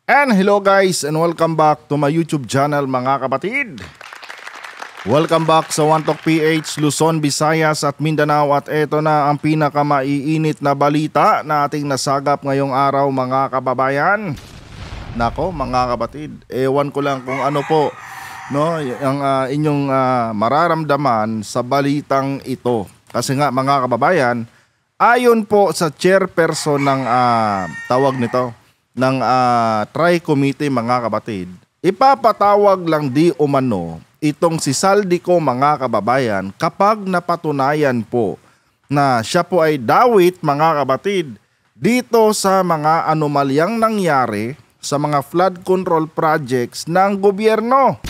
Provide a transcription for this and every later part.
And hello guys and welcome back to my YouTube channel mga kapatid. Welcome back sa One Talk PH, Luzon, Visayas at Mindanao at eto na ang pinakamaiinit na balita na ating nasagap ngayong araw mga kababayan. Nako mga kapatid, ewan ko lang kung ano po no, ang inyong mararamdaman sa balitang ito. Kasi nga mga kababayan, ayon po sa chairperson ng tawag nito ng Tri-Committee mga kapatid, ipapatawag lang di umano itong si Saldico mga kababayan kapag napatunayan po na siya po ay dawit mga kapatid dito sa mga anomalyang nangyari sa mga flood control projects ng gobyerno.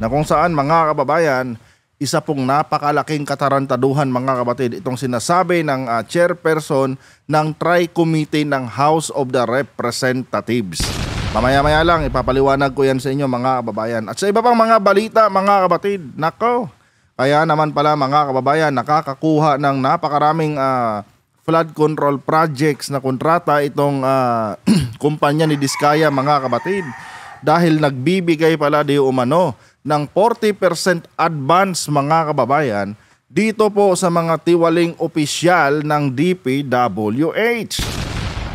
Na kung saan mga kababayan, isa pong napakalaking katarantaduhan mga kapatid itong sinasabi ng chairperson ng Tri-Committee ng House of the Representatives. Mamaya-maya lang ipapaliwanag ko yan sa inyo mga kababayan. At sa iba pang mga balita mga kapatid, nako, kaya naman pala mga kababayan nakakakuha ng napakaraming flood control projects na kontrata itong kumpanya ni Diskaya mga kapatid. Dahil nagbibigay pala di umano ng 40% advance mga kababayan dito po sa mga tiwaling opisyal ng DPWH.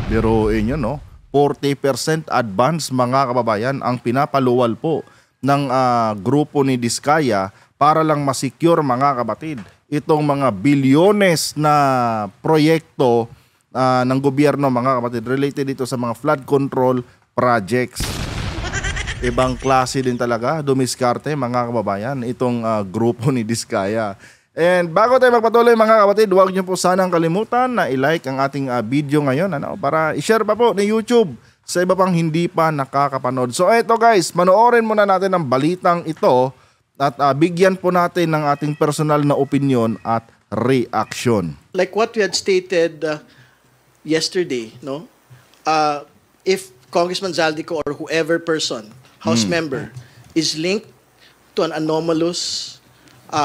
Biruin nyo no, 40% advance mga kababayan ang pinapaluwal po ng grupo ni Diskaya para lang masecure mga kapatid itong mga bilyones na proyekto ng gobyerno mga kapatid related dito sa mga flood control projects. Ibang klase din talaga, dumiskarte mga kababayan, itong grupo ni Diskaya. And bago tayo magpatuloy mga kapatid, huwag niyo po sanang kalimutan na i-like ang ating video ngayon para i-share pa po ni YouTube sa iba pang hindi pa nakakapanood. So eto guys, manoorin muna natin ang balitang ito at bigyan po natin ng ating personal na opinion at reaction. Like what we had stated yesterday, no? If Congressman Zaldico or whoever person, House member, is linked to an anomalous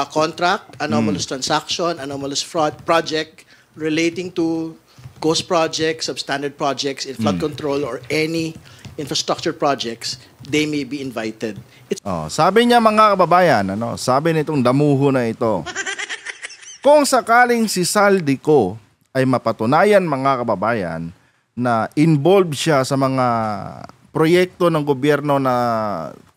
contract, anomalous transaction, anomalous fraud project relating to ghost projects, substandard projects in flood control or any infrastructure projects, they may be invited. Sabi niya mga kababayan, sabi nitong damuho na ito, kung sakaling si Saldico ay mapatunayan mga kababayan na involved siya sa mga proyekto ng gobyerno na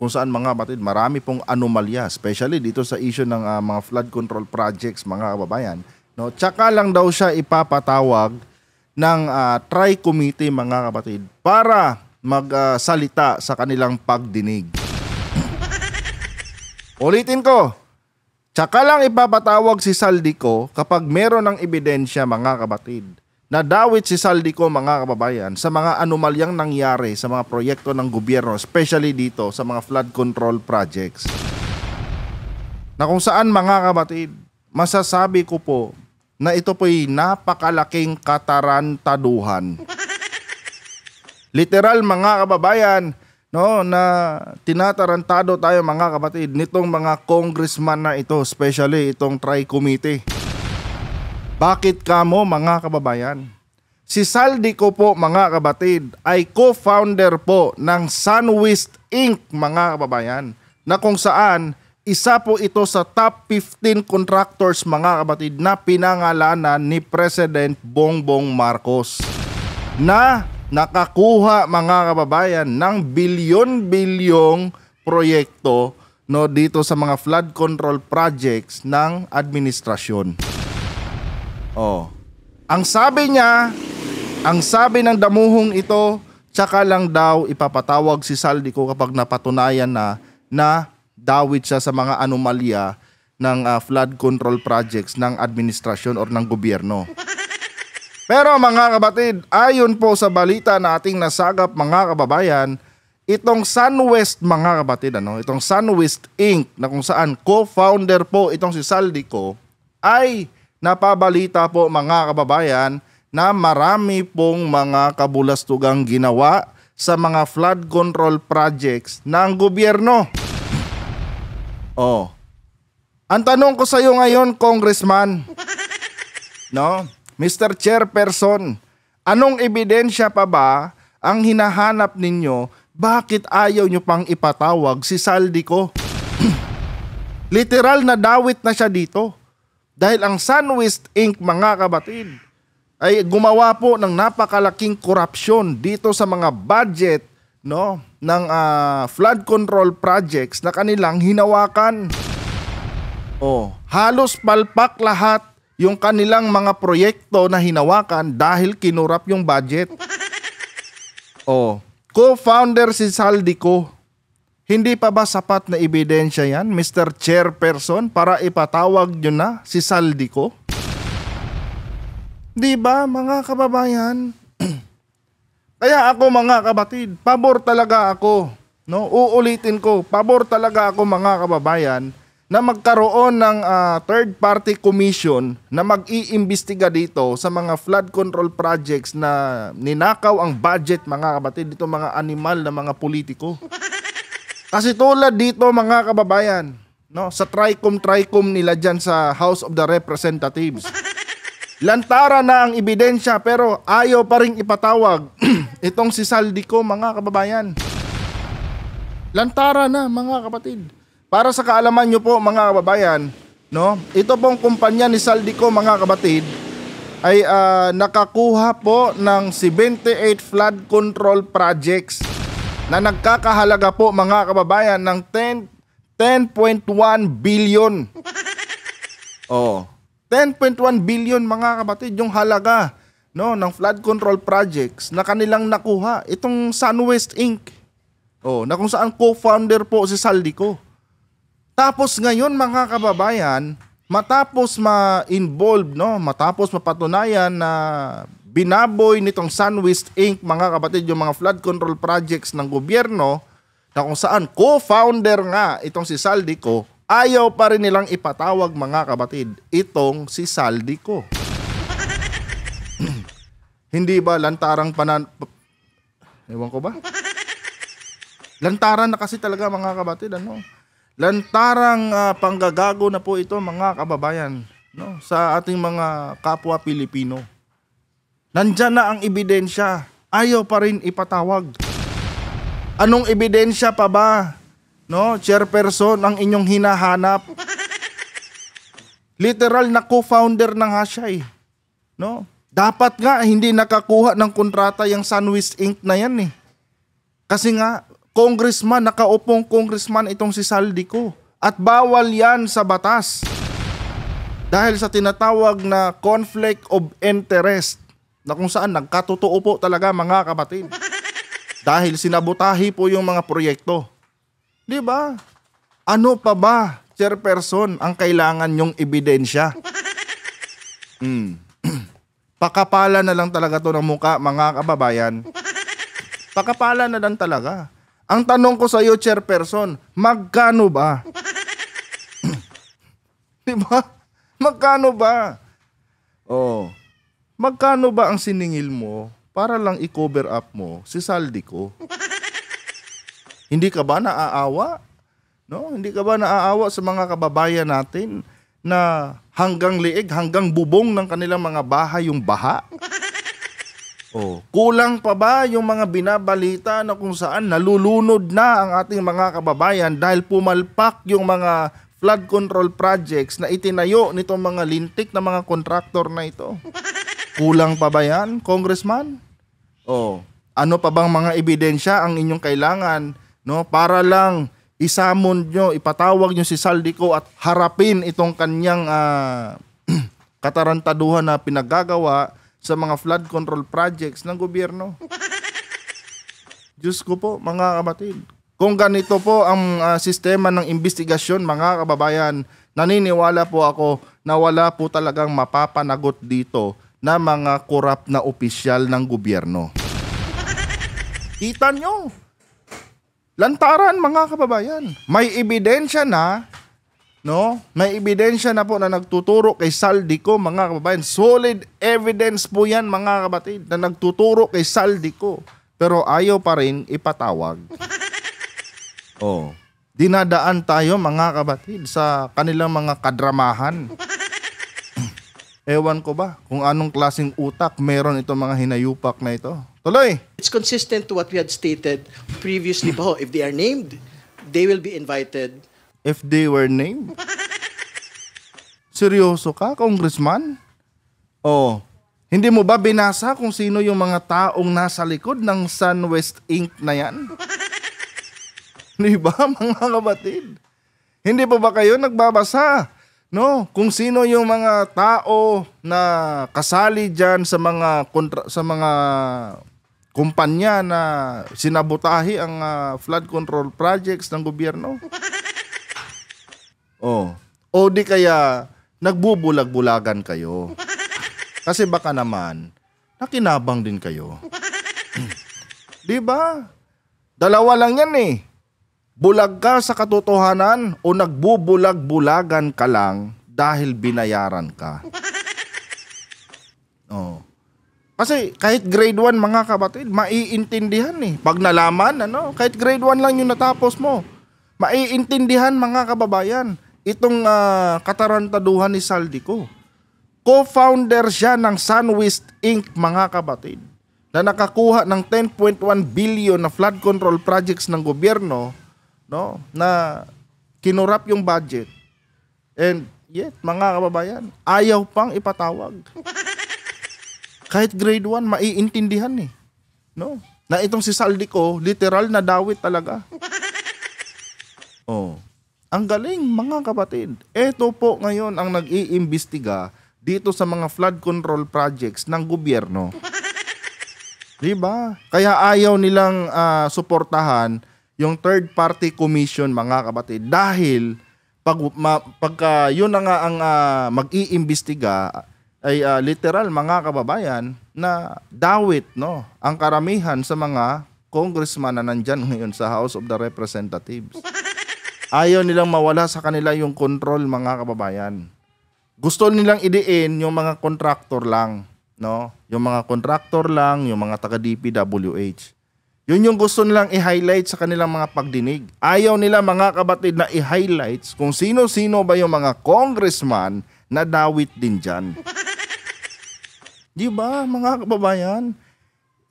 kung saan mga kapatid marami pong anomalya, especially dito sa issue ng mga flood control projects mga kababayan, no? Tsaka lang daw siya ipapatawag ng Tri-Committee mga kapatid para magsalita sa kanilang pagdinig. Ulitin ko, tsaka lang ipapatawag si Saldico kapag meron ng ebidensya mga kapatid na dawit si Saldico mga kababayan sa mga anomalyang nangyari sa mga proyekto ng gobyerno, especially dito sa mga flood control projects. Na kung saan mga kapatid, masasabi ko po na ito po'y napakalaking katarantaduhan. Literal mga kababayan, no, na tinatarantado tayo mga kapatid nitong mga congressman na ito, especially itong Tri-Committee. Bakit kamo mga kababayan? Si Saldico po mga kapatid ay co-founder po ng Sunwest Inc. mga kababayan, na kung saan isa po ito sa top 15 contractors mga kapatid na pinangalanan ni President Bongbong Marcos, na nakakuha mga kababayan ng bilyon-bilyong proyekto no, dito sa mga flood control projects ng administrasyon. Ang sabi niya, ang sabi ng damuhong ito, tsaka lang daw ipapatawag si Saldico kapag napatunayan na dawit siya sa mga anomalya ng flood control projects ng administrasyon or ng gobyerno. Pero mga kapatid, ayon po sa balita na ating nasagap mga kababayan, itong Sunwest mga kapatid, itong Sunwest Inc. na kung saan co-founder po itong si Saldico, ay napabalita po mga kababayan na marami pong mga kabulastugang ginawa sa mga flood control projects ng gobyerno. Ang tanong ko sa iyo ngayon, Congressman, no, Mr. Chairperson, anong ebidensya pa ba Ang hinahanap ninyo, bakit ayaw nyo pang ipatawag si Saldico? Literal na dawit na siya dito. Dahil ang SunWest Inc., mga kabatid, ay gumawa po ng napakalaking korupsyon dito sa mga budget, no, ng flood control projects na kanilang hinawakan. Halos palpak lahat yung kanilang mga proyekto na hinawakan dahil kinurap yung budget. Co-founder si Saldico. Hindi pa ba sapat na ebidensya yan, Mr. Chairperson, para ipatawag nyo na si Saldico? Di ba, mga kababayan? Kaya ako, mga kabatid, pabor talaga ako. No? Uulitin ko, pabor talaga ako, mga kababayan, na magkaroon ng third-party commission na mag-iimbestiga dito sa mga flood control projects na ninakaw ang budget, mga kabatid, dito mga animal na mga politiko. Kasi tulad dito, mga kababayan, no, sa Tricom nila dyan sa House of the Representatives, lantara na ang ebidensya pero ayaw pa rin ipatawag itong si Saldico, mga kababayan. Lantara na, mga kapatid. Para sa kaalaman nyo po, mga kababayan, no, ito pong kumpanya ni Saldico, mga kapatid, ay nakakuha po ng 78 flood control projects na nagkakahalaga po, mga kababayan, ng 10.1 billion. 10.1 billion, mga kapatid, yung halaga, no, ng flood control projects na kanilang nakuha. Itong SunWest Inc. Na kung saan co-founder po si Saldico. Tapos ngayon, mga kababayan, matapos ma-involve, no, matapos mapatunayan na binaboy nitong SunWest Inc., mga kapatid, yung mga flood control projects ng gobyerno, na kung saan co-founder nga itong si Saldico, ayaw pa rin nilang ipatawag, mga kapatid, itong si Saldico. Hindi ba lantarang ewan ko ba? Lantaran na kasi talaga, mga kapatid, ano? Lantarang panggagago na po ito, mga kababayan, no, sa ating mga kapwa Pilipino. Nandyan na ang ebidensya, ayaw pa rin ipatawag. Anong ebidensya pa ba, no, Chairperson, ang inyong hinahanap? Literal na co-founder na nga siya, no? Dapat nga hindi nakakuha ng kontrata yung SunWest Inc. na yan, Kasi nga, congressman, nakaupong congressman itong si Saldico. At bawal yan sa batas. Dahil sa tinatawag na conflict of interest, na kung saan nagkatotoo po talaga, mga kapatid. Dahil sinabotahi po yung mga proyekto. Di ba? Ano pa ba, Chairperson, ang kailangan yung ebidensya? Pakapala na lang talaga to ng muka, mga kababayan. Pakapala na lang talaga. Ang tanong ko sa iyo, Chairperson, magkano ba? Di ba? Magkano ba? Magkano ba ang siningil mo para lang i-cover up mo si Saldico? Hindi ka ba naaawa? No? Hindi ka ba naaawa sa mga kababayan natin na hanggang liig, hanggang bubong ng kanilang mga bahay yung baha? Kulang pa ba yung mga binabalita na kung saan nalulunod na ang ating mga kababayan dahil pumalpak yung mga flood control projects na itinayo nitong mga lintik na mga kontraktor na ito? Kulang pa ba yan, Congressman? Ano pa bang mga ebidensya ang inyong kailangan, no, para lang isamon nyo, ipatawag nyo si Saldico at harapin itong kanyang katarantaduhan na pinagagawa sa mga flood control projects ng gobyerno? Diyos ko po, mga kapatid. Kung ganito po ang sistema ng investigasyon, mga kababayan, naniniwala po ako na wala po talagang mapapanagot dito na mga korap na opisyal ng gobyerno. Kita nyo. Lantaran, mga kababayan. May ebidensya na, no? May ebidensya na po na nagtuturo kay Saldico, mga kababayan. Solid evidence po yan, mga kapatid, na nagtuturo kay Saldico. Pero ayaw pa rin ipatawag. Dinadaan tayo, mga kapatid, sa kanilang mga kadramahan. Ewan ko ba kung anong klaseng utak meron itong mga hinayupak na ito. Tuloy! It's consistent to what we had stated previously pa ho. If they are named, they will be invited. If they were named? Seryoso ka, Congressman? Oh, hindi mo ba binasa kung sino yung mga taong nasa likod ng SunWest Inc. na yan? Di ba, mga kapatid? Hindi pa ba kayo nagbabasa? No, kung sino yung mga tao na kasali diyan sa mga kumpanya na sinabotahe ang flood control projects ng gobyerno? Oh, o di kaya nagbubulag-bulagan kayo? Kasi baka naman nakinabang din kayo. 'Di ba? Dalawa lang 'yan eh. Bulag ka sa katotohanan o nagbubulag-bulagan ka lang dahil binayaran ka. Oh. Kasi kahit grade 1 mga kapatid, maiintindihan eh. Pag nalaman, kahit grade 1 lang yung natapos mo, maiintindihan mga kababayan itong katarantaduhan ni Saldico. Co-founder siya ng SunWest Inc. mga kapatid, na nakakuha ng 10.1 billion na flood control projects ng gobyerno, no, na kinurap yung budget. And yet, mga kababayan, ayaw pang ipatawag. Kahit grade 1, maiintindihan eh. No? Na itong si Saldico, literal na dawit talaga. Oh. Ang galing, mga kapatid. Ito po ngayon ang nag-iimbestiga dito sa mga flood control projects ng gobyerno. Diba? Kaya ayaw nilang suportahan yung third party commission mga kapatid dahil pagka yun na nga ang mag-iimbestiga ay literal mga kababayan na dawit ang karamihan sa mga congressman na nandyan ngayon sa House of the Representatives. Ayaw nilang mawala sa kanila yung control mga kababayan. Gusto nilang idiin yung mga contractor lang, no? Yung mga contractor lang, yung mga taga DPWH. Yun yung gusto nilang i-highlight sa kanilang mga pagdinig. Ayaw nila mga kapatid na i-highlights kung sino-sino ba yung mga congressman na dawit din dyan. Di ba mga kababayan?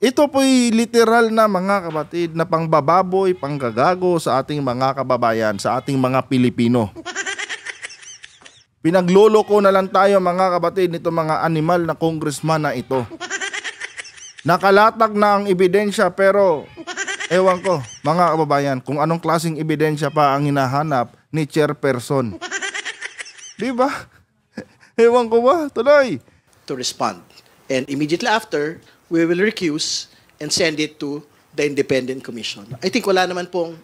Ito po'y literal na mga kapatid na pangbababoy, panggagago sa ating mga kababayan, sa ating mga Pilipino. Pinagloloko na lang tayo mga kapatid nito mga animal na congressman na ito. Nakalatag na ang ebidensya pero ewan ko mga kababayan kung anong klaseng ebidensya pa ang hinahanap ni chairperson. Di ba? Ewan ko ba? Tuloy. To respond. And immediately after, we will recuse and send it to the independent commission. I think wala naman pong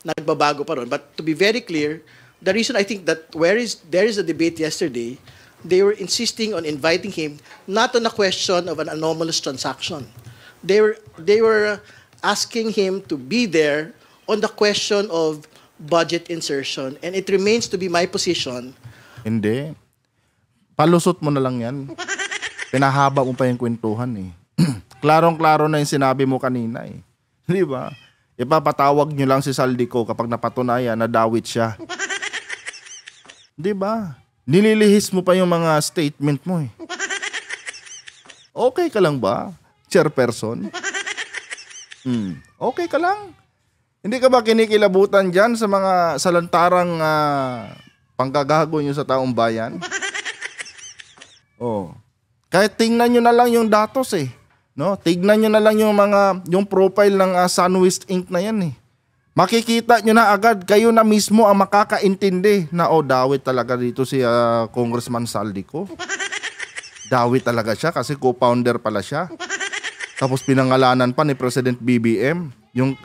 nagbabago pa ron. But to be very clear, the reason I think that there is a debate yesterday, they were insisting on inviting him not on a question of an anomalous transaction. They were asking him to be there on the question of budget insertion, and it remains to be my position. Hindi. Palusot mo na lang yan. Pinahaba mo pa yung kwentuhan eh. Klarong-klaro na yung sinabi mo kanina eh. Di ba? Ipapatawag nyo lang si Saldico kapag napatunayan na dawit siya. Di ba? Nililihis mo pa yung mga statement mo eh. Okay ka lang ba, chairperson? Okay ka lang? Hindi ka ba kinikilabutan dyan sa mga salantarang panggagago nyo sa taong bayan? Oh. Kahit tingnan nyo na lang yung datos eh. No? Tignan nyo na lang yung profile ng SunWest Inc. na yan eh. Makikita nyo na agad, kayo na mismo ang makakaintindi na dawit talaga dito si Congressman Saldico. Dawit talaga siya kasi co-founder pala siya. Tapos pinangalanan pa ni President BBM yung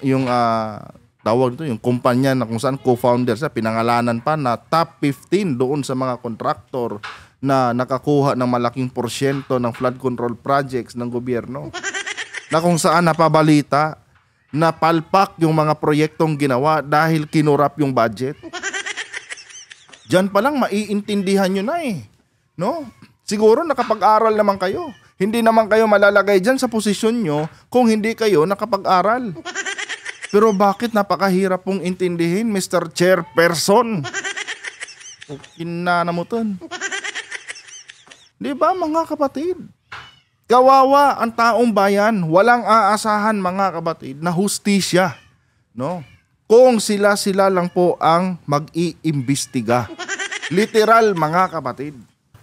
tawag dito, yung kumpanya na kung saan co-founder siya, pinangalanan pa na top 15 doon sa mga kontraktor na nakakuha ng malaking porsyento ng flood control projects ng gobyerno. Na kung saan napabalita na palpak yung mga proyektong ginawa dahil kinurap yung budget. Diyan pa lang maiintindihan nyo na eh. No? Siguro nakapag-aral naman kayo. Hindi naman kayo malalagay dyan sa posisyon nyo kung hindi kayo nakapag-aral. Pero bakit napakahirap pong intindihin, Mr. Chairperson? Kinana mo ton. Di ba mga kapatid? Kawawa ang taong bayan, walang aasahan mga kapatid na hustisya, no? Kung sila lang po ang mag-iimbestiga. Literal mga kapatid.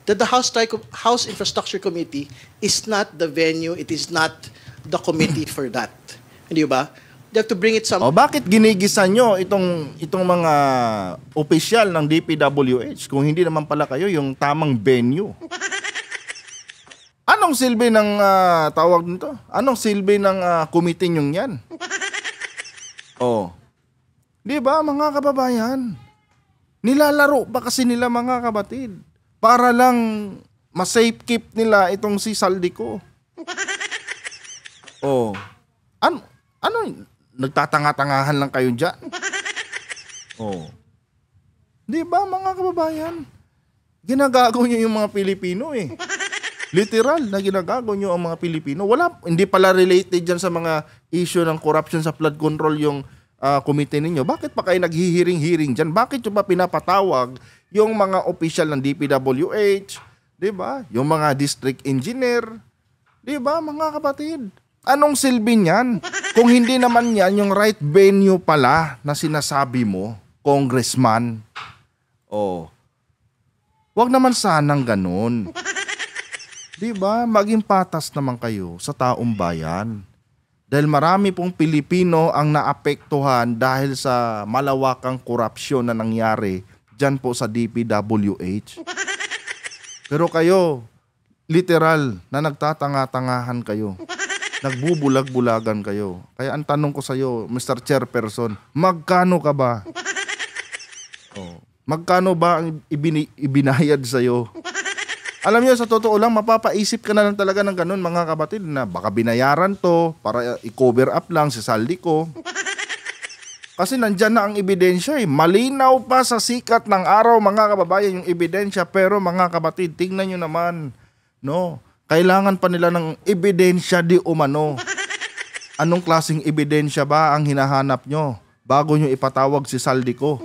That the House Infrastructure Committee is not the venue, it is not the committee for that. Hindi ba? They have to bring it O bakit ginigisa nyo itong mga opisyal ng DPWH kung hindi naman pala kayo yung tamang venue? Anong silbi ng tawag nito? Anong silbi ng committee nyong yan? Oh. Di ba mga kababayan? Nilalaro pa kasi nila mga kapatid para lang ma-safe keep nila itong si Saldico. Oh. Ano nagtatanga-tangahan lang kayo dyan? Oh. Di ba mga kababayan? Ginagago nyo yung mga Pilipino eh. Literal na ginagago nyo ang mga Pilipino. Hindi pala related dyan sa mga issue ng corruption sa flood control yung committee ninyo. Bakit pa kayo naghihiring-hiring dyan? Bakit nyo pa pinapatawag yung mga official ng DPWH? Diba? Yung mga district engineer? Diba mga kapatid? Anong silbi niyan? Kung hindi naman yan yung right venue pala na sinasabi mo, congressman. Oh. Wag naman sanang ganun. Diba? Maging patas naman kayo sa taong bayan. Dahil marami pong Pilipino ang naapektuhan dahil sa malawakang korupsyon na nangyari dyan po sa DPWH. Pero kayo, literal na nagtatanga-tangahan kayo. Nagbubulag-bulagan kayo. Kaya ang tanong ko sa iyo, Mr. Chairperson, magkano ka ba? Oh, magkano ba ang ibinayad sa iyo? Alam niyo, sa totoo lang, mapapaisip ka na lang talaga ng ganun mga kapatid na baka binayaran to para i-cover up lang si Saldico. Kasi nandyan na ang ebidensya eh. Malinaw pa sa sikat ng araw mga kababayan yung ebidensya. Pero mga kapatid, tingnan nyo naman, no? Kailangan pa nila ng ebidensya di umano. Anong klaseng ebidensya ba ang hinahanap nyo bago nyo ipatawag si Saldico?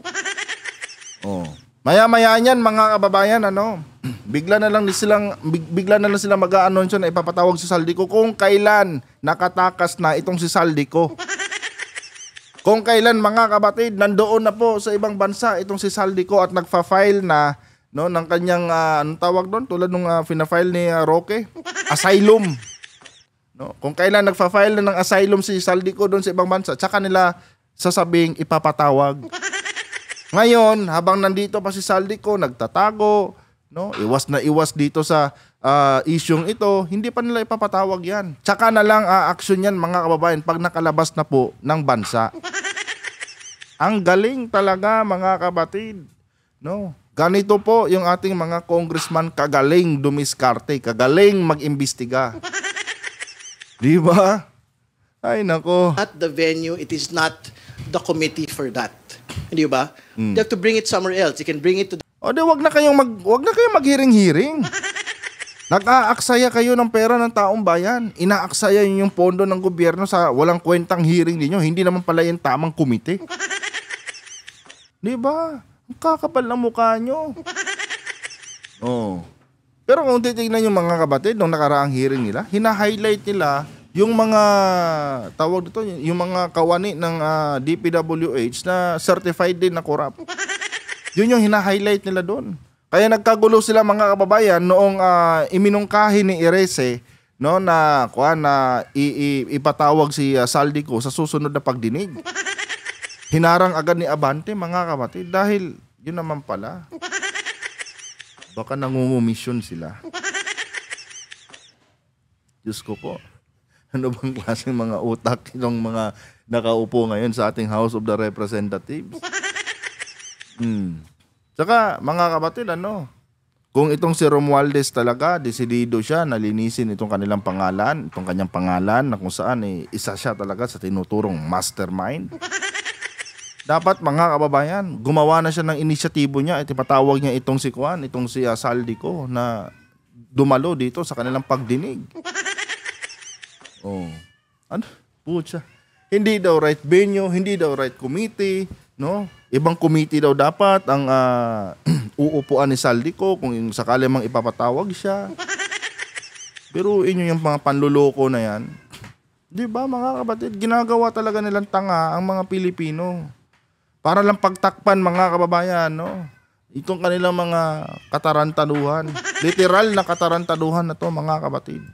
Oh. Maya-maya niyan mga kababayan, bigla na lang silang mag-a-announce na ipapatawag si Saldico kung kailan nakatakas na itong si Saldico. Kung kailan mga kapatid, nandoon na po sa ibang bansa itong si Saldico at nagfa-file na ng kanyang anong tawag doon tulad nung fina-file ni Roque, asylum. No, kung kailan nagfa-file na ng asylum si Saldico doon sa ibang bansa, tsaka nila sasabing ipapatawag. Ngayon, habang nandito pa si Saldico, nagtatago, no? Iwas na iwas dito sa isyung ito, hindi pa nila ipapatawag yan. Tsaka na lang action yan mga kababayan pag nakalabas na po ng bansa. Ang galing talaga mga kapatid. No? Ganito po yung ating mga congressman, kagaling dumiskarte, kagaling mag-imbestiga. Di ba? Ay nako. At the venue, it is not the committee for that. Hindi ba? They have to bring it somewhere else. You can bring it to the... O di wag na kayong maghiring-hiring. Nag-aaksaya kayo ng pera ng taong bayan. Inaaksaya yung pondo ng gobyerno sa walang kwentang hearing ninyo. Hindi naman pala yung tamang komite. Di ba? Ang kakapal ng mukha nyo. Oh. Pero kung titignan yung mga kapatid nung nakaraang hearing nila, hina-highlight nila yung mga tawag dito, yung mga kawani ng DPWH na certified din na corrupt. Yun yung hina-highlight nila doon. Kaya nagkagulo sila mga kababayan noong iminungkahi ni Erese na ipatawag si Saldico sa susunod na pagdinig. Hinarang agad ni Abante mga kapatid dahil yun naman pala. Baka nangungumisyon sila. Diyos ko po. Ano bang klaseng mga utak ng mga nakaupo ngayon sa ating House of the Representatives? Saka mga kapatid, kung itong si Romualdez talaga, desidido siya na linisin itong kanyang pangalan na kung saan isa siya talaga sa tinuturong mastermind. Dapat mga kababayan, gumawa na siya ng inisyatibo niya at ipatawag niya itong si Saldico na dumalo dito sa kanilang pagdinig. Oh. Ano? Pucha. Hindi daw right venue, hindi daw right committee. no? Ibang committee daw dapat ang uupuan ni Saldico kung sakali mang ipapatawag siya. Pero inyo yung mga panluloko na yan. Di ba mga kapatid, ginagawa talaga nilang tanga ang mga Pilipino. Para lang pagtakpan mga kababayan, no? Itong kanilang mga katarantaduhan. Literal na katarantaduhan na to mga kapatid.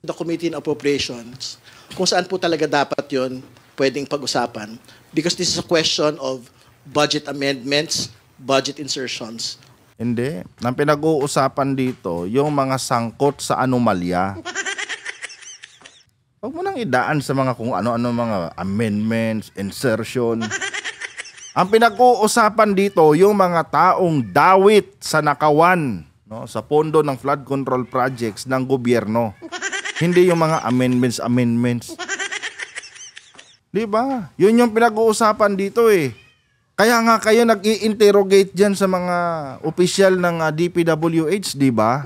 The Committee on Appropriations, kung saan po talaga dapat yon pwedeng pag-usapan. Because this is a question of budget amendments, budget insertions. Hindi. Ang pinag-uusapan dito, yung mga sangkot sa anomalya. Huwag mo nang idaan sa mga kung ano-ano mga amendments, insertion. Ang pinag-uusapan dito, yung mga taong dawit sa nakawan, no, sa pondo ng flood control projects ng gobyerno. Hindi yung mga amendments. Di ba? Yun yung pinag-uusapan dito eh. Kaya nga kayo nag-i-interrogate dyan sa mga opisyal ng DPWH, di ba?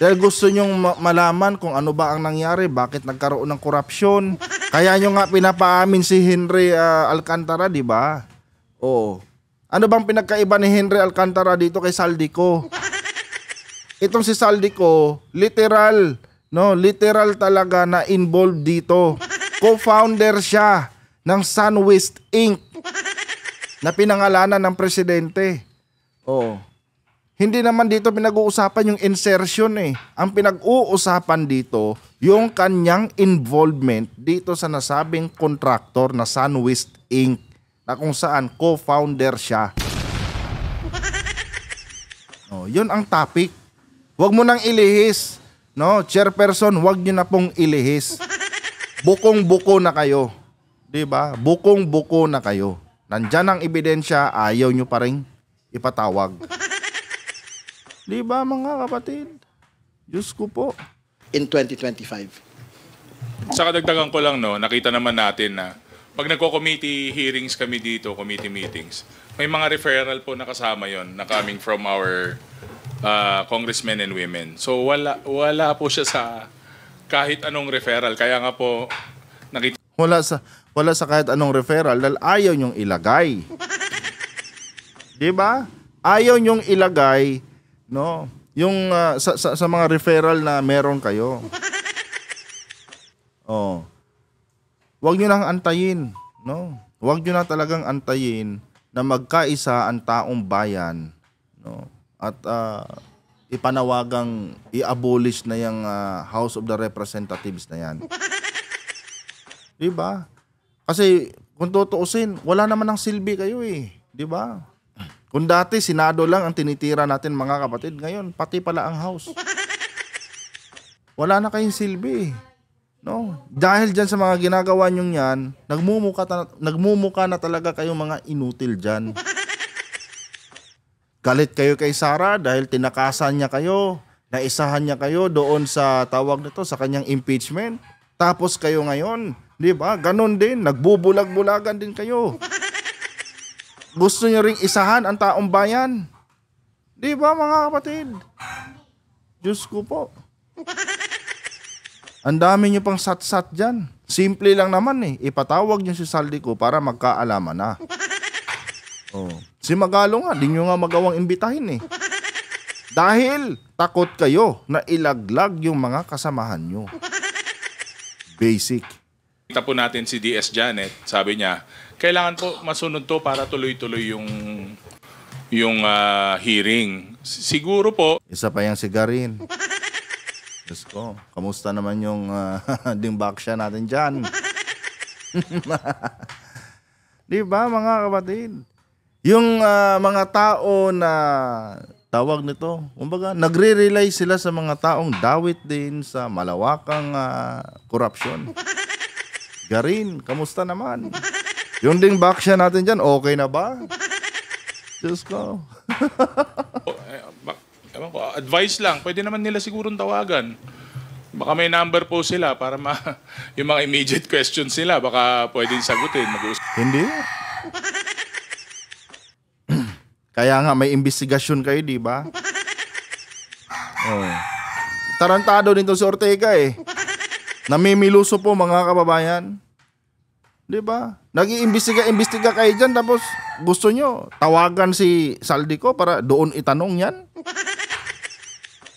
Dahil gusto nyong malaman kung ano ba ang nangyari, bakit nagkaroon ng korupsyon. Kaya nyo nga pinapaamin si Henry Alcantara, di ba? Oo. Ano bang pinagkaiba ni Henry Alcantara dito kay Saldico? Itong si Saldico, literal talaga na involved dito. Co-founder siya ng Sunwest Inc. na pinangalanan ng presidente. Oo. Hindi naman dito pinag-uusapan yung insertion eh. Ang pinag-uusapan dito, yung kanyang involvement dito sa nasabing contractor na Sunwest Inc. na kung saan co-founder siya. Oh, yun ang topic. Huwag mo nang ilihis. No, chairperson, huwag niyo na pong ilihis. Bukong-buko na kayo. 'Di ba? Bukong-buko na kayo. Nandyan ang ebidensya, ayaw nyo pa rin ipatawag. Di ba mga kapatid? Diyos ko po. In 2025. Sa kadagdagan ko lang, no, nakita naman natin na pag nagko-committee hearings kami dito, committee meetings, may mga referral po na kasama yon na coming from our congressmen and women. So wala po siya sa kahit anong referral. Kaya nga po nakita Wala sa kahit anong referral dahil ayaw nyong ilagay. 'Di ba? Ayaw nyong ilagay, no, yung sa mga referral na meron kayo. Oh. Huwag nyo nang antayin, no? Huwag nyo na talagang antayin na magkaisa ang taong bayan, no? At ipanawagang i-abolish na yung House of the Representatives na yan. 'Di ba? Kasi kung tutuusin, wala naman ng silbi kayo eh, 'di ba? Kung dati Senado lang ang tinitira natin mga kapatid, ngayon pati pala ang House. Wala na kayong silbi. No? Dahil diyan sa mga ginagawa niyo yan, nagmumuka na talaga kayong mga inutil diyan. Galit kayo kay Sara dahil tinakasan niya kayo, naisahan niya kayo doon sa tawag nito sa kanyang impeachment. Tapos kayo ngayon, 'di ba? Ganon din, nagbubulag-bulagan din kayo. Gusto niyo ring isahan ang taong bayan. 'Di ba mga kapatid? Diyos ko po. Ang dami niyo pang sat-sat diyan. Simple lang naman eh. Ipatawag niyo si Saldico para magkaalaman na. Oh. Si Magalo nga, di niyo nga magawang imbitahin eh. Dahil takot kayo na ilaglag yung mga kasamahan niyo. Basic. Kita po natin si DS Janet, sabi niya, kailangan po masunod to para tuloy-tuloy yung hearing. Siguro po. Isa pa yung sigarin. Diyos ko, kamusta naman yung dimbaksya natin dyan? Di ba mga kapatid? Yung mga tao na tawag nito, kumbaga, nagre-rely sila sa mga taong dawit din sa malawakang korupsyon. Garin, kamusta naman? Yung dimbaksya natin dyan, okay na ba? Diyos ko. Ewan ko, advice lang, pwede naman nila sigurong tawagan. Baka may number po sila para yung mga immediate questions nila, baka pwedeng sagutin. Hindi. Kaya nga may investigasyon kayo, di ba? Oh. Tarantado din to si Ortega eh. Namimiluso po mga kababayan. Di ba? Nag-iimbestiga kayo dyan, tapos gusto nyo tawagan si Saldico para doon itanong yan?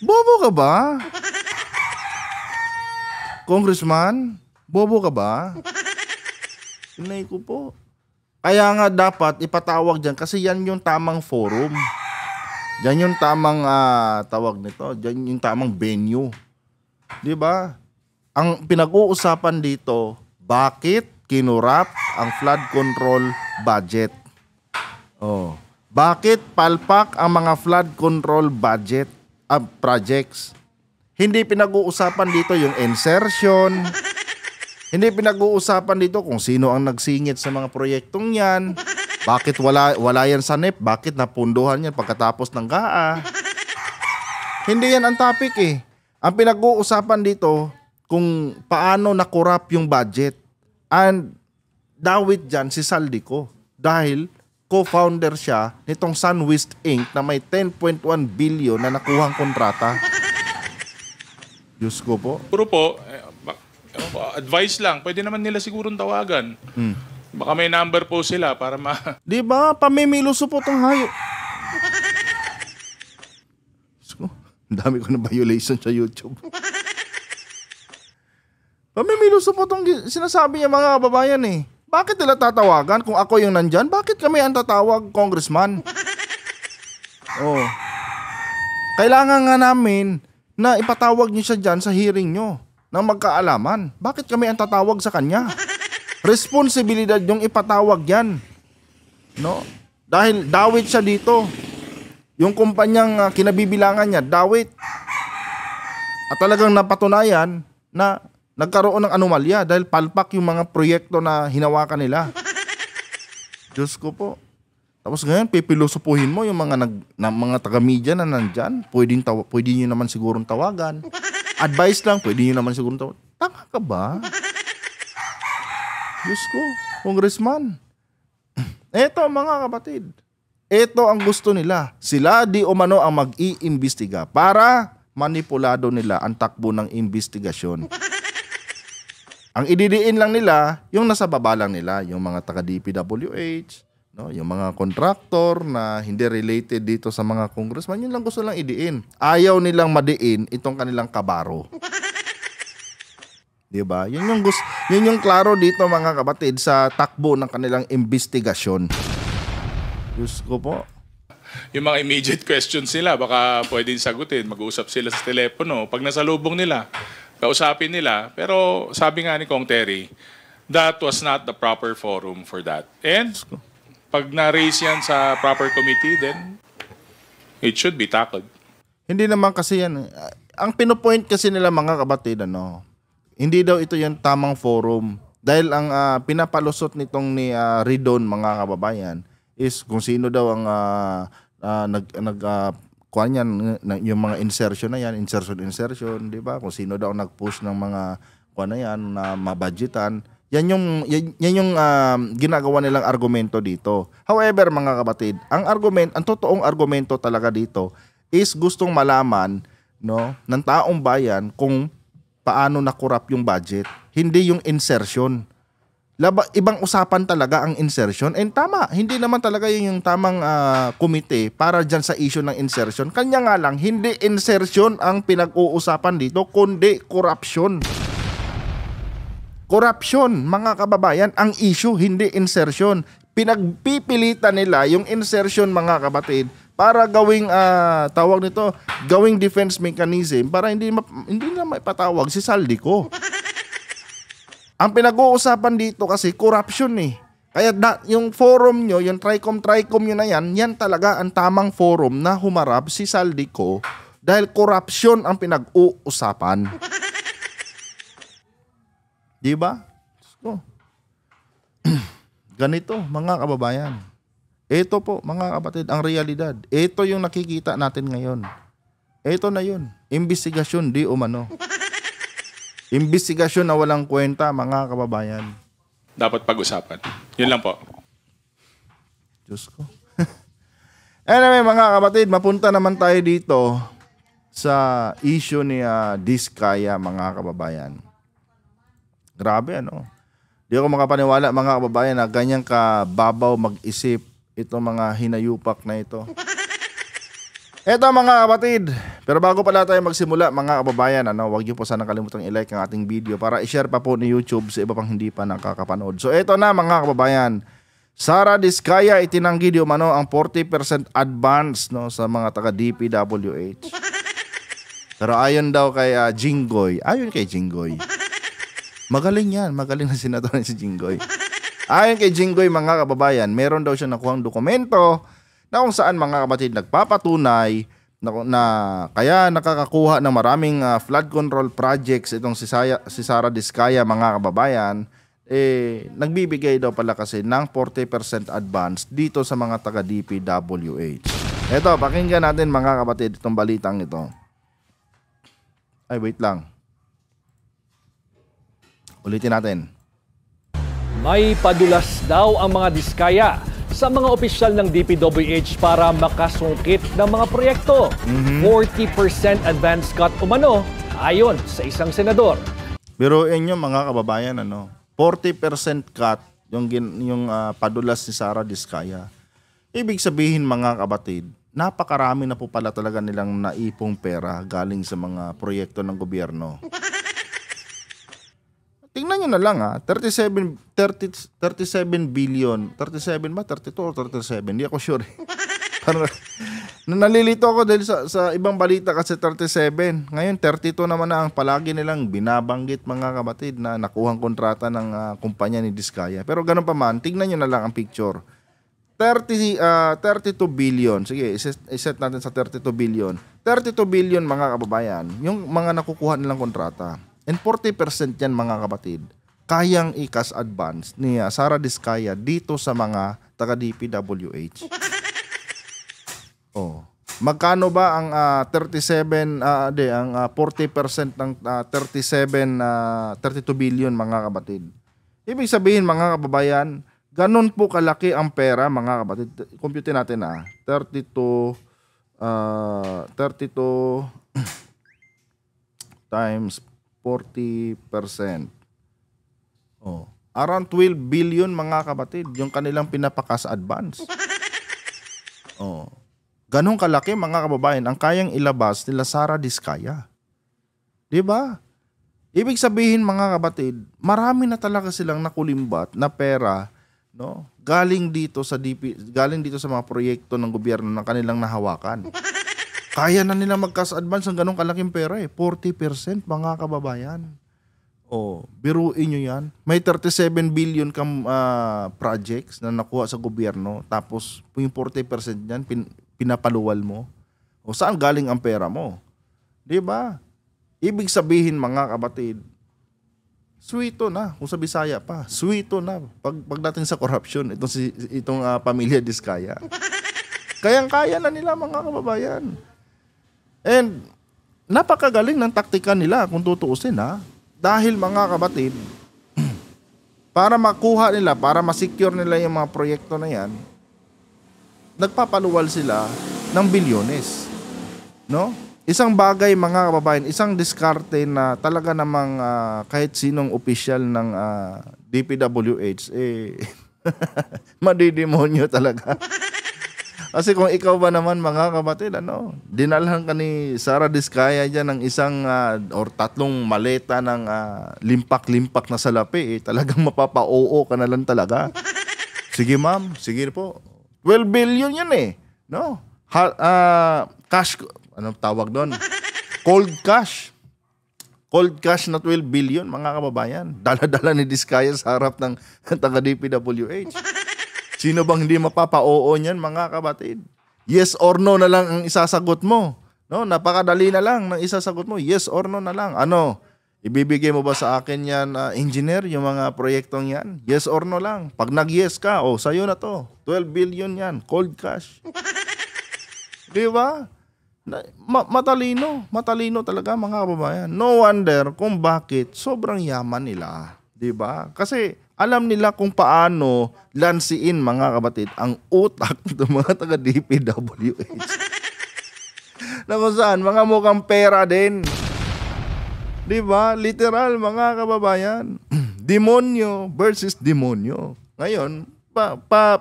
Bobo ka ba? Congressman, bobo ka ba? Inay ko po. Kaya nga dapat ipatawag dyan kasi yan yung tamang forum. Yan yung tamang tawag nito. Yan yung tamang venue. Di ba? Ang pinag-uusapan dito, bakit kinurap ang flood control budget? Oh. Bakit palpak ang mga flood control budget projects? Hindi pinag-uusapan dito yung insertion. Hindi pinag-uusapan dito kung sino ang nagsingit sa mga proyektong yan. Bakit wala yan sa NEP? Bakit napunduhan yan pagkatapos ng GAA? Hindi yan ang topic eh. Ang pinag-uusapan dito kung paano nakurap yung budget. And dawit dyan si Saldico dahil co-founder siya nitong Sunwest Inc. na may 10.1 billion na nakuhang kontrata. Diyos ko po. Puro po, advice lang, pwede naman nila sigurong tawagan. Baka may number po sila para Di ba? Pamimiluso po itong hayop. Ang dami ko na violation sa YouTube. Pamimiluso po itong sinasabi niya mga kababayan eh. Bakit nila tatawagan kung ako yung nandyan? Bakit kami ang tatawag, Congressman? Oh. Kailangan nga namin na ipatawag niyo siya dyan sa hearing niyo ng magkaalaman. Bakit kami ang tatawag sa kanya? Responsibilidad yung ipatawag yan. No? Dahil dawit siya dito. Yung kumpanyang kinabibilangan niya, dawit. At talagang napatunayan na nagkaroon ng anomalya dahil palpak yung mga proyekto na hinawakan nila. Diyos ko po. Tapos ngayon, pipilosopuhin mo yung mga taga-media na nandyan. Pwede nyo naman sigurong tawagan. Advice lang, pwede nyo naman sigurong tawagan. Tanga ka ba? Diyos ko, Congressman. Eto mga kapatid. Eto ang gusto nila. Sila di umano ang mag-iimbestiga para manipulado nila ang takbo ng investigasyon. Ang ididiin lang nila, yung nasa baba lang nila, yung mga taga-DPWH, no, yung mga contractor na hindi related dito sa mga congressman, yun lang gusto lang idiin. Ayaw nilang madiin itong kanilang kabaro. 'Di ba? Yun yung klaro dito mga kapatid sa takbo ng kanilang investigasyon. Diyos ko po. yung mga immediate questions nila, baka pwedeng sagutin, mag-uusap sila sa telepono. Pag nasalubong nila, kausapin nila. Pero sabi nga ni Kong Terry, that was not the proper forum for that. And pag na-raise yan sa proper committee, then it should be tackled. Hindi naman kasi yan. Ang pinopoint kasi nila mga kapatid, hindi daw ito yung tamang forum. Dahil ang pinapalusot nitong ni Ridon, mga kababayan, is kung sino daw ang kuhan yan, yung mga insertion na yan, insertion, di ba? Kung sino daw nag-push ng mga kuhan na yan, na mabudgetan. Yan yung ginagawa nilang argumento dito. However, mga kapatid, ang totoong argumento talaga dito is gustong malaman, no, ng taong bayan kung paano nakurap yung budget, hindi yung insertion. Ibang usapan talaga ang insertion. And tama, hindi naman talaga yun yung tamang komite para dyan sa issue ng insertion. Kanya nga lang, hindi insertion ang pinag-uusapan dito, kundi corruption. Corruption, mga kababayan, ang issue, hindi insertion. Pinagpipilitan nila yung insertion, mga kapatid, para gawing tawag nito, gawing defense mechanism para hindi na maipatawag si Saldico. Ang pinag-uusapan dito kasi corruption eh. Kaya yung forum nyo, yung TRICOM nyo na yan talaga ang tamang forum na humarap si Saldico dahil corruption ang pinag-uusapan. Di ba? So, ganito, mga kababayan. Ito po, mga kapatid, ang realidad. Ito yung nakikita natin ngayon. Ito na yun. Investigasyon di umano. Investigasyon na walang kwenta, mga kababayan. Dapat pag-usapan. Yun lang po. Diyos ko. Anyway, mga kapatid, mapunta naman tayo dito sa issue ni Diskaya, mga kababayan. Grabe, Di ako makapaniwala mga kababayan na ganyan kababaw mag-isip itong mga hinayupak na ito. Eto mga kapatid, pero bago pala tayo magsimula mga kababayan, huwag niyo po sana kalimutang i-like ang ating video para i-share pa po ni YouTube sa iba pang hindi pa nakakapanood. So eto na mga kababayan, Sara Diskaya itinanggi di umano ang 40% advance sa mga taga DPWH. Pero ayon daw kay Jinggoy, magaling yan, magaling na senador si Jinggoy. Ayon kay Jinggoy mga kababayan, meron daw siya nakuhang dokumento na kung saan mga kapatid nagpapatunay na kaya nakakakuha ng maraming flood control projects itong si Sara Diskaya mga kababayan, nagbibigay daw pala kasi ng 40% advance dito sa mga taga DPWH. Eto, pakinggan natin mga kapatid itong balitang ito. Ay, wait lang. Ulitin natin. May padulas daw ang mga Diskaya sa mga opisyal ng DPWH para makasungkit ng mga proyekto. 40% advance cut umano ayon sa isang senador. Pero inyo mga kababayan, 40% cut yung padulas ni Sara Diskaya. Ibig sabihin mga kapatid, napakarami na po pala talaga nilang naipong pera galing sa mga proyekto ng gobyerno. Tingnan nyo na lang 37 billion. 37 ba? 32 or 37? Hindi ako sure. Parang, nalilito ako dahil sa ibang balita kasi 37. Ngayon 32 naman na ang palagi nilang binabanggit mga kapatid na nakuhang kontrata ng kumpanya ni Diskaya. Pero ganun pa man, tingnan nyo na lang ang picture. 32 billion. Sige, iset natin sa 32 billion. 32 billion mga kababayan, yung mga nakukuha nilang kontrata. And 40% yan mga kapatid, kayang i-cash advance ni Sara Diskaya dito sa mga taga DPWH. Magkano ba ang 40% ng 32 billion mga kapatid? Ibig sabihin mga kababayan, ganun po kalaki ang pera mga kapatid. Compute natin 32 times 40%. Around 12 billion mga kapatid yung kanilang pinapakas advance. Ganong kalaki mga kababayan ang kayang ilabas nila Sara Diskaya. 'Di ba? Ibig sabihin mga kapatid, marami na talaga silang nakulimbat na pera, galing dito sa mga proyekto ng gobyerno na kanilang nahawakan. Kaya na nila mag-cash advance ng ganong kalaking pera 40% mga kababayan. Biruin nyo yan. May 37 billion kang projects na nakuha sa gobyerno, tapos yung 40% yan pinapaluwal mo. Saan galing ang pera mo? 'Di ba? Ibig sabihin mga kapatid, sweeto na, kung sa Bisaya pa, sweeto na pagdating sa corruption itong pamilya Diskaya. Kayang-kaya na nila mga kababayan. And napakagaling ng taktika nila kung tutuusin dahil mga kapatid, para makuha nila, para masecure nila yung mga proyekto na yan, nagpapaluwal sila ng bilyones. Isang bagay mga kababayan, isang diskarte na talaga namang kahit sinong opisyal ng DPWH madidemonyo talaga. Kasi kung ikaw ba naman mga kapatid, dinalhan ka ni Sara Diskaya dyan ng isang or 3 maleta ng limpak-limpak na salapi, talagang mapapa-oo ka na lang talaga. Sige ma'am, sige po. 12 billion yan cash, anong tawag doon? Cold cash. Cold cash na 12 billion mga kababayan. Dala-dala ni Diskaya sa harap ng taga DPWH. Sino bang hindi mapapa-oo niyan mga kapatid? Yes or no na lang ang isasagot mo. Napakadali na lang ng isasagot mo. Yes or no na lang. Ibibigay mo ba sa akin yan, engineer, yung mga proyektong yan? Yes or no lang. Pag nag-yes ka, sa'yo na to. 12 billion yan. Cold cash. Di ba? Matalino talaga mga kababayan. No wonder kung bakit sobrang yaman nila. Di ba? Kasi alam nila kung paano lansiin mga kapatid ang utak ng mga taga DPWH. Na kung saan, mga mukhang pera din. Di ba? Literal mga kababayan. demonyo versus demonyo. Ngayon,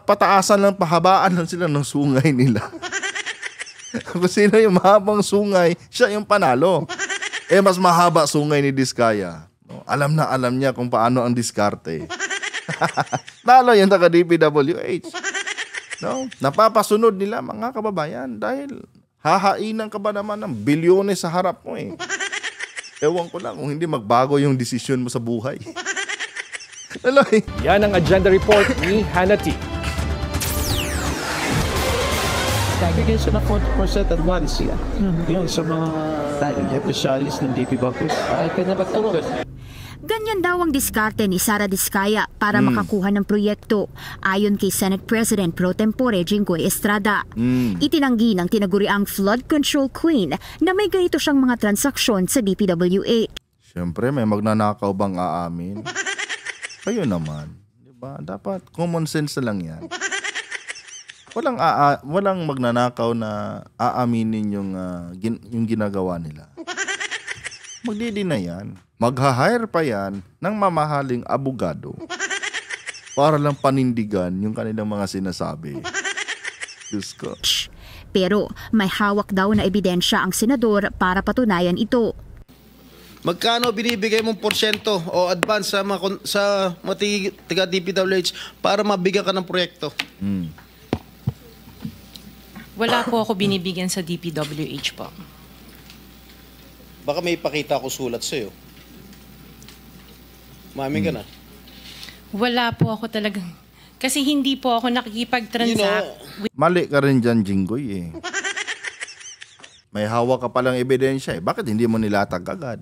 pataasan lang, pahabaan lang sila ng sungay nila. Kung sino yung mahabang sungay, siya yung panalo. Mas mahaba sungay ni Diskaya. No? Alam niya kung paano ang diskarte. Talo yung taga-DPWH. No? Napapasunod nila mga kababayan dahil hahainan ka ba naman ng bilyones sa harap mo eh. Ewan ko lang kung hindi magbago yung desisyon mo sa buhay. Aloy. Yan ang agenda report ni Hannity. Segregation na 40% advance yan. Yung sa mga specialist ng DPWH. Ay, kaya ba ito? Ganyan daw ang diskarte ni Sara Diskaya para makakuha ng proyekto ayon kay Senate President Pro Tempore Jinggoy Estrada. Itinanggi ng tinaguriang flood control queen na may ganito siyang mga transaksyon sa DPWH. Siyempre, may magnanakaw bang aamin? Kayo naman. Diba? Dapat common sense na lang yan. Walang magnanakaw na aaminin yung ginagawa nila. Magdidinay yan. Magha-hire pa yan ng mamahaling abogado para lang panindigan yung kanilang mga sinasabi. Diyos ko. Pero may hawak daw na ebidensya ang senador para patunayan ito. Magkano binibigay mong porsyento o advance sa mga tiga DPWH para mabigyan ka ng proyekto? Wala po ako binibigyan sa DPWH po. Baka may ipakita ako sulat sa'yo. Mami ka na. Wala po ako talagang... Kasi hindi po ako nakikipag-transact. Mali ka rin dyan, Jinggoy eh. May hawak ka palang ebidensya eh. Bakit hindi mo nilatag agad?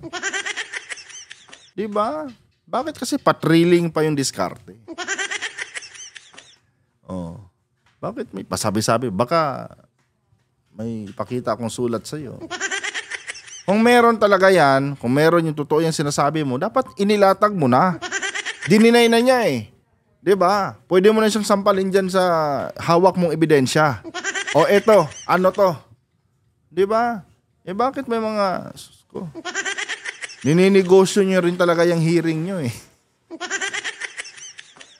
Diba? Bakit kasi patriling pa yung diskarte? Oh. Bakit may pasabi-sabi? Baka may ipakita akong sulat sa'yo. Kung meron talaga yan, kung meron yung totoo yung sinasabi mo, dapat inilatag mo na. Dininay na niya eh. Diba? Pwede mo na siyang sampalin dyan sa hawak mong ebidensya. O eto, ano to? Diba? Bakit may mga... Sus ko. Nininegosyo nyo rin talaga yung hearing nyo eh.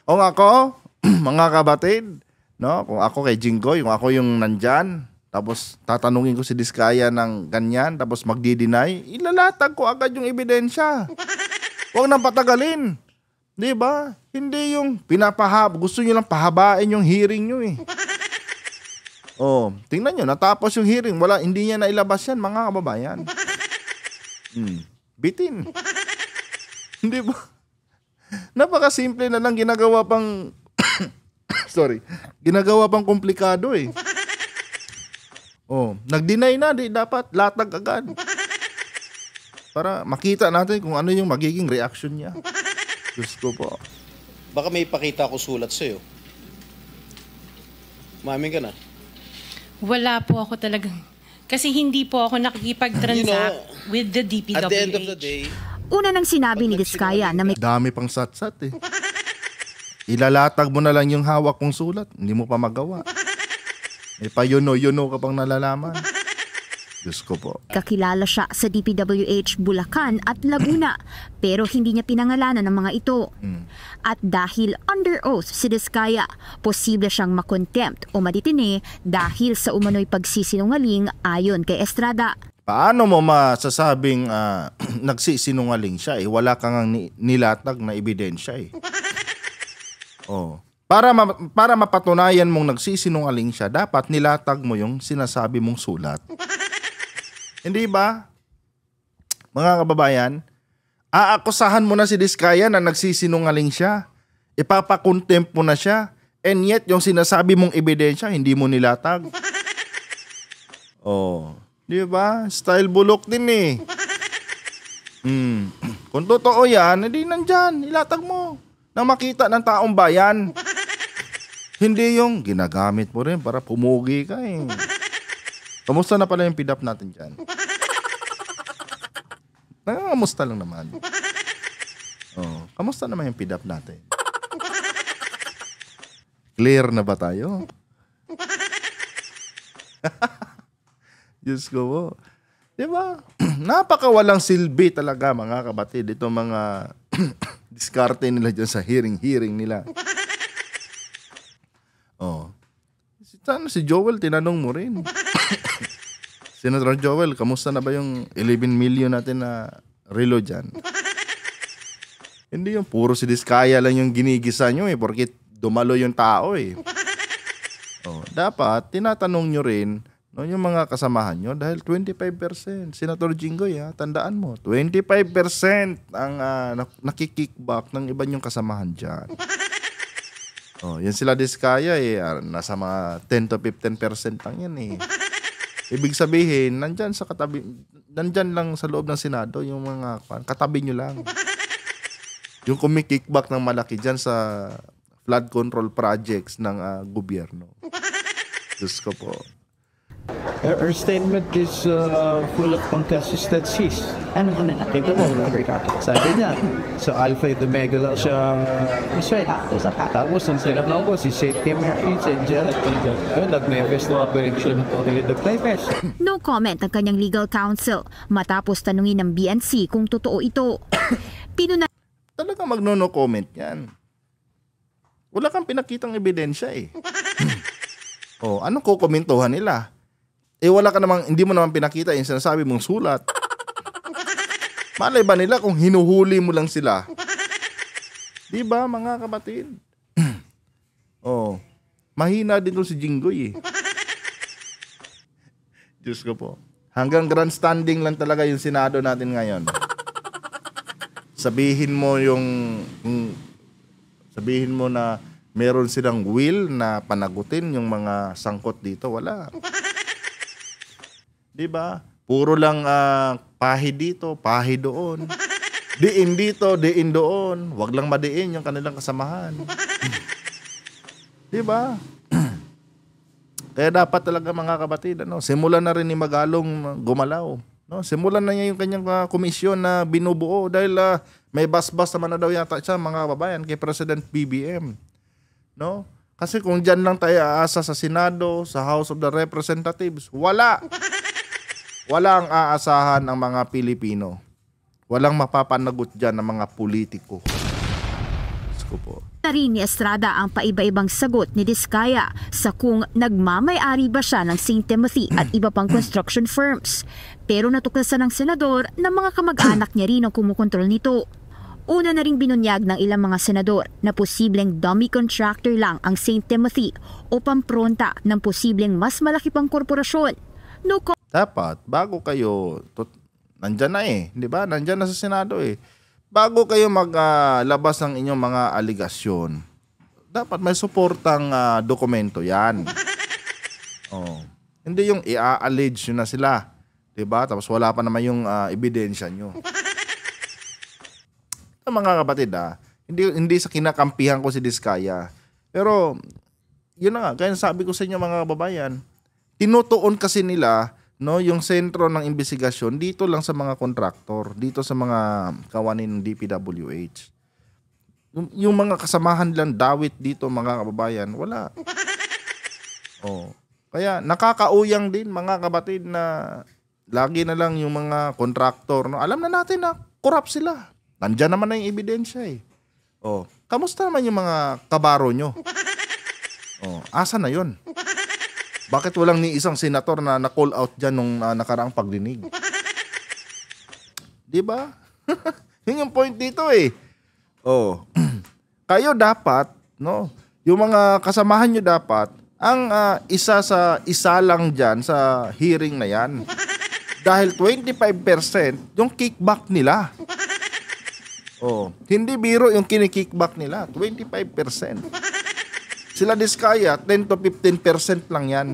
O ako, mga kabatid, no? Kung ako kay Jinggoy, kung ako yung nandyan, tapos tatanungin ko si Diskaya ng ganyan, tapos magdi-deny, ilalatag ko agad yung ebidensya. Huwag nang patagalin. Di ba? Hindi yung gusto nyo lang pahabain yung hearing nyo eh. Oh, tingnan nyo, natapos yung hearing, hindi niya nailabas yan, mga kababayan. Bitin. Hindi ba? Napakasimple na lang, ginagawa pang ginagawa pang komplikado eh. Oh, nag-deny na, dapat latag agad. Para makita natin kung ano yung magiging reaction niya. Diyos ko po. Baka may ipakita ako sulat sa'yo. Mami ka na. Wala po ako talagang... Kasi hindi po ako nakikipag-transact with the DPWH. At the end of the day... Una nang sinabi ni Diskaya na may dami pang satsat eh. Ilalatag mo na lang yung hawak mong sulat. Hindi mo pa magawa. May pa-yuno ka pang nalalaman. Diyos ko po. kakilala siya sa DPWH Bulacan at Laguna pero hindi niya pinangalanan ng mga ito. At dahil under oath si Diskaya, posible siyang makontempt o maditine dahil sa umano'y pagsisinungaling ayon kay Estrada. Paano mo masasabing nagsisinungaling siya eh? Wala kang nilatag na ebidensya eh. Oh. Para mapatunayan mong nagsisinungaling siya, dapat nilatag mo yung sinasabi mong sulat. Hindi ba? Mga kababayan, aakusahan mo na si Diskaya na nagsisinungaling siya. Ipapakontempt mo na siya. And yet, yung sinasabi mong ebidensya, hindi mo nilatag. Oh. Di ba? Style bulok din eh. Kung totoo yan, hindi nandyan. Ilatag mo. Nang makita ng taong bayan. Hindi yung ginagamit mo rin para pumugi ka eh. Kamusta na pala yung pidap natin dyan? Kamusta lang naman. Oh, kamusta naman yung pidap natin? Clear na ba tayo? Diyos ko po. Diba? Napakawalang silbi talaga mga kabatid. Itong mga diskarte nila dyan sa hearing nila. Oh. Sana si Joel, tinanong mo rin. Senator Joel, kamusta na ba yung 11 million natin na relo dyan? Hindi yung puro si Diskaya lang yung ginigisa nyo porque dumalo yung tao Oh, dapat, tinatanong nyo rin no, yung mga kasamahan nyo dahil 25%. Senator Jinggoy, tandaan mo, 25% ang nakikickback ng iba nyong kasamahan dyan. Oh, yan sila Diskaya nasa mga 10 to 15% lang yan Ibig sabihin, nandyan lang sa loob ng Senado yung mga katabi nyo lang. Yung kumikickback ng malaki dyan sa flood control projects ng gobyerno. Diyos ko po. Her statement is full of inconsistencies. Ano ko na nakita mo? Sabi niya, sa Alpha and Omega lang siya tapos ang sila na ako, si Safety Marines and Janet, nag-mevest na operation ng Playfest. No comment ang kanyang legal counsel matapos tanungin ng BNC kung totoo ito. Talagang magno-no comment yan. Wala kang pinakitang ebidensya anong kukomentuhan nila? Wala ka namang, hindi mo naman pinakita yung sinasabi mong sulat. Malay ba nila kung hinuhuli mo lang sila? Di ba, mga kapatid? Mahina din to si Jinggoy Diyos ko po. Hanggang grandstanding lang talaga yung Senado natin ngayon. Sabihin mo na meron silang will na panagutin yung mga sangkot dito. Wala. Diba? Puro lang pahi dito, pahi doon. Diin dito, diin doon. Wag lang madiin yung kanilang kasamahan. Diba? Kaya dapat talaga mga kapatid, simulan na rin ni Magalong gumalaw. Simulan na niya yung kanyang komisyon na binubuo dahil may basbas naman na daw yata siya mga kababayan kay President BBM. Kasi kung dyan lang tayo aasa sa Senado, sa House of the Representatives, walang aasahan ang mga Pilipino. Walang mapapanagot dyan ng mga politiko. Diyos ko po. Rin ni Estrada ang paiba-ibang sagot ni Diskaya sa kung nagmamay-ari ba siya ng St. Timothy at iba pang construction firms. Pero natuklasan ng senador na mga kamag-anak niya rin ang kumukontrol nito. Una na ring binunyag ng ilang mga senador na posibleng dummy contractor lang ang St. Timothy o pampronta ng posibleng mas malaki pang korporasyon. Dapat, bago kayo, nandyan na di ba? Nandyan na sa Senado Bago kayo maglabas ng inyong mga aligasyon, dapat may suportang dokumento yan. Hindi yung i-allege na sila. Diba? Tapos wala pa naman yung ebidensya nyo. Mga kapatid hindi sa kinakampihan ko si Diskaya. Pero, yun na nga, kaya sabi ko sa inyo mga kababayan, tinutuon kasi nila yung sentro ng investigasyon dito lang sa mga kontraktor, dito sa mga kawanin ng DPWH. Yung mga kasamahan lang dawit dito mga kababayan, wala. Kaya nakakauyang din mga kapatid na lagi na lang yung mga kontraktor. Alam na natin na corrupt sila. Nandiyan naman na yung ebidensya kamusta naman yung mga kabaro nyo? Asa na yun? Bakit walang ni isang senator na na-call out dyan nung nakaraang pagdinig? Diba? Yun yung point dito Kayo dapat, yung mga kasamahan nyo dapat, ang isa lang dyan sa hearing na yan. Dahil 25% yung kickback nila. Hindi biro yung kinikickback nila, 25%. Sila Diskaya, 10 to 15% lang yan.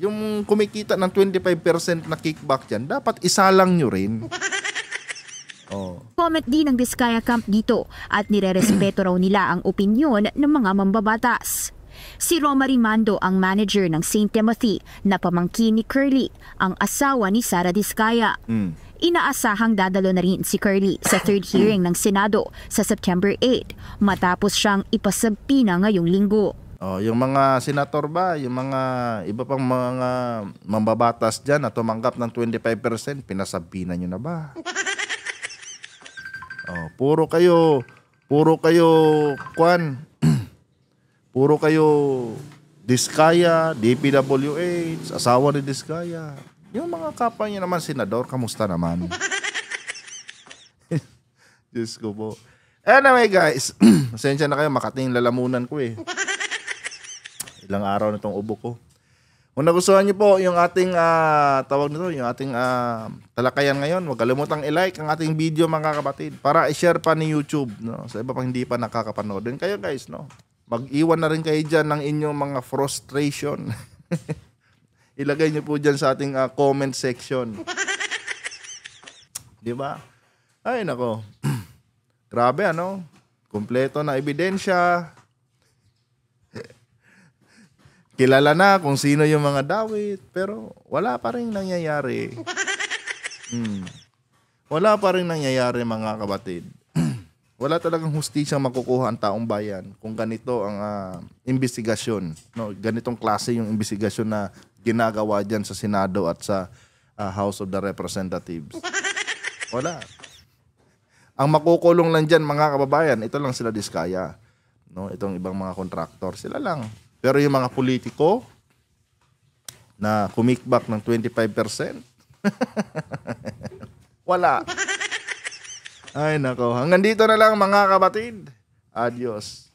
Yung kumikita ng 25% na kickback yan, dapat isa lang nyo rin. Comment din ng Diskaya Camp dito at nirerespeto raw nila ang opinyon ng mga mambabatas. Si Roma Rimando ang manager ng St. Timothy na pamangkin ni Curly, ang asawa ni Sara Diskaya. Inaasahang dadalo na rin si Curly sa third hearing ng Senado sa September 8 matapos siyang ipasabpina ngayong linggo. Yung mga senator ba, yung mga iba pang mga mambabatas dyan na tumanggap ng 25%, pinasabpina nyo na ba? Oh, puro kayo kwan. Puro kayo Diskaya, DPWH, asawa ni Diskaya. Yung mga kapwa niya naman, senador, kamusta naman? Diyos ko po. Anyway guys, pasensya na kayo, makating lalamunan ko eh. Ilang araw na itong ubo ko. Kung nagustuhan niyo po yung ating tawag nito, yung ating talakayan ngayon, huwag kalimutang i-like ang ating video mga kapatid para i-share pa ni YouTube, no? Sa iba pang hindi pa nakakapanood. Din kayo guys, no? Mag-iwan na rin kayo dyan ng inyong mga frustration. Ilagay niyo po dyan sa ating comment section. Di ba? Ay nako. Grabe ano? Kompleto na ebidensya. Kilala na kung sino yung mga dawit, pero wala pa rin nangyayari. Wala pa rin nangyayari mga kapatid. Wala talagang hustisyang makukuha ang taong bayan kung ganito ang investigasyon. No? Ganitong klase yung investigasyon na ginagawa dyan sa Senado at sa House of the Representatives. Wala. Ang makukulong lang dyan mga kababayan, ito lang sila Diskaya. No? Itong ibang mga kontraktor, sila lang. Pero yung mga politiko na kumikbak ng 25%, wala. Ay nako, hanggang dito na lang mga kapatid. Adios.